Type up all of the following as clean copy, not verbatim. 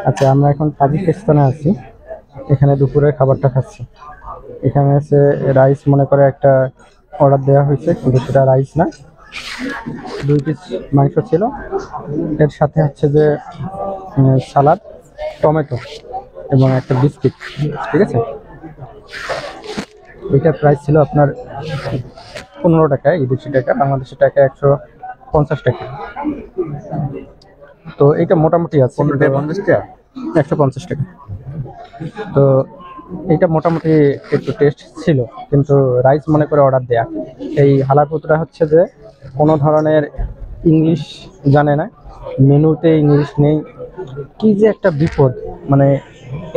আচ্ছা, আমরা এখন তাজিকিস্তানে আছি। এখানে দুপুরের খাবারটা খাচ্ছি। এখানে আছে রাইস, মনে করে একটা অর্ডার দেওয়া হয়েছে, কিন্তু সেটা রাইস না। 2 পিস মাংস ছিল, এর সাথে হচ্ছে যে সালাদ, টমেটো এবং একটা বিস্কিট। ঠিক আছে, এটার প্রাইস ছিল আপনার 15 টাকায়, বিদেশি টাকা, বাংলাদেশি টাকা 150 টাকা। তো এটা মোটামুটি আছে, 150 টাকা। তো এটা মোটামুটি একটু টেস্ট ছিল, কিন্তু রাইস মনে করে অর্ডার দেয়া। এই হালাপুতরা হচ্ছে যে কোনো ধরনের ইংলিশ জানে না, মেনুতে ইংলিশ নেই, কি যে একটা বিপদ। মানে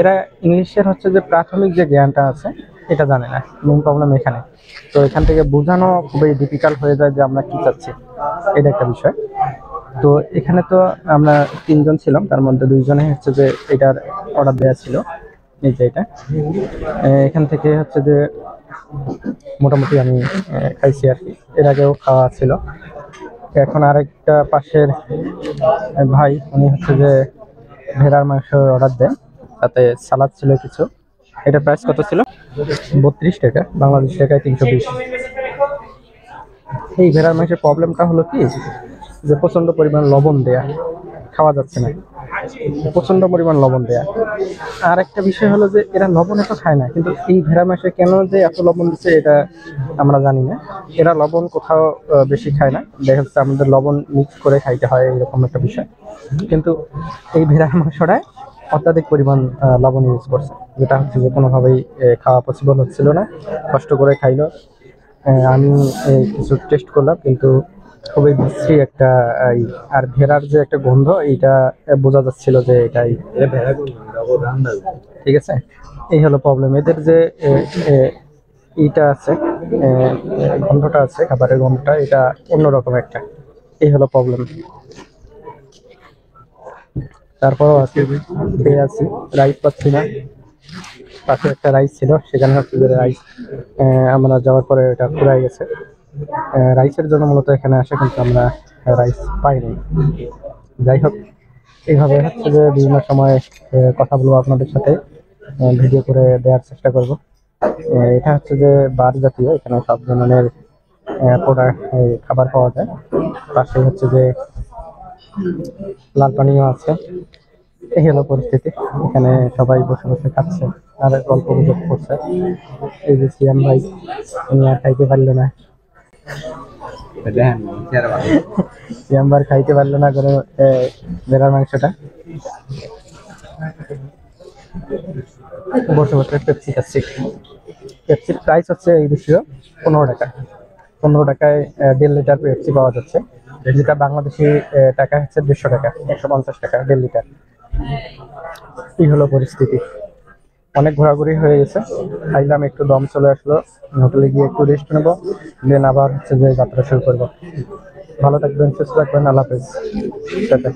এরা ইংলিশের হচ্ছে যে প্রাথমিক যে জ্ঞানটা আছে এটা জানে না, মেন প্রবলেম এখানে। তো এখান থেকে বোঝানো খুবই ডিফিকাল্ট হয়ে যায় যে আমরা কি চাচ্ছি, এটা একটা বিষয়। তো এখানে তো আমরা 3 জন ছিলাম, তার মধ্যে 2 জনে হচ্ছে যে এটার অর্ডার দেওয়া ছিল। এই যে এটা এখান থেকে হচ্ছে যে মোটামুটি আমি খাইছি আর কি, এর আগেও খাওয়া ছিল। এখন আরেকটা পাশের ভাই, উনি হচ্ছে যে ভেড়ার মাংস অর্ডার দেন, তাতে সালাদ ছিল কিছু। এটা প্রাইস কত ছিল? 32 টাকা, বাংলাদেশ টাকায় 320। এই ভেড়ার মাংসের প্রবলেমটা হলো কি, যে প্রচন্ড পরিমাণ লবণ দেয়া, খাওয়া যাচ্ছে না, প্রচন্ড পরিমাণ লবণ দেয়া। আর একটা বিষয় হলো যে এরা লবণ এত খায় না, কিন্তু এই ভেড়া মাংসে কেন যে এত লবণ দিচ্ছে এটা আমরা জানি না। এরা লবণ কোথাও বেশি খায় না, দেখা যাচ্ছে আমাদের লবণ মিক্স করে খাইতে হয়, এরকম একটা বিষয়। কিন্তু এই ভেড়ার মাংসটায় অত্যাধিক পরিমাণ লবণ ইউজ করছে, যেটা হচ্ছে যে কোনোভাবেই খাওয়া পসিবল হচ্ছিল না। কষ্ট করে খাইলো। আমি কিছু টেস্ট করলাম, কিন্তু খুবই বিশ্রী একটা আর ভেড়ার যে একটা গন্ধ, এইটা বোঝা যাচ্ছিল যে এটাই ঠিক আছে। এই হলো প্রবলেম এদের, যে এইটা আছে, গন্ধটা আছে, খাবারের গন্ধটা, এটা অন্যরকম একটা। এই হলো প্রবলেম। তারপরও আছি, খেয়ে আছি, রাইস পাচ্ছি না। পাশে একটা রাইস ছিল, সেখানে হচ্ছে যে রাইস আমরা যাওয়ার পরে ওটা ফুরাই গেছে। রাইসের জন্য মূলত এখানে আসে, কিন্তু আমরা রাইস পাইনি। যাই হোক, এইভাবে হচ্ছে যে বিভিন্ন সময় কথা বলবো আপনাদের সাথে, ভিডিও করে দেওয়ার চেষ্টা করব। এটা হচ্ছে যে বার জাতীয়, এখানে সব ধরনের প্রোডাক্ট, খাবার পাওয়া যায়। পাশে হচ্ছে যে লাল পানিও আছে। এই হলো পরিস্থিতি, এখানে সবাই বসে বসে খাচ্ছে আর গল্প গুজব করছে। এই যে সিয়াম ভাই, উনি আর খাইতে পারলো না, সিয়াম ভাই খাইতে পারলো না করে ভেড়ার মাংসটা। বসে বসে পেপসি খাচ্ছি। পেপসির প্রাইস হচ্ছে এই দেশীয় 15 টাকা। 15 টাকায় 1.5 লিটার পেপসি পাওয়া যাচ্ছে, যেটা বাংলাদেশি টাকা হচ্ছে 150 টাকা, 150 টাকা 1.5 লিটার। এই হলো পরিস্থিতি। অনেক ঘোরাঘুরি হয়ে গেছে, খাইলাম, একটু দম চলে আসলো, হোটেলে গিয়ে একটু রেস্ট নেবো, দেন আবার হচ্ছে যে যাত্রা শুরু করবো। ভালো থাকবেন, সুস্থ থাকবেন, আল্লাহ হাফেজ, টাটা।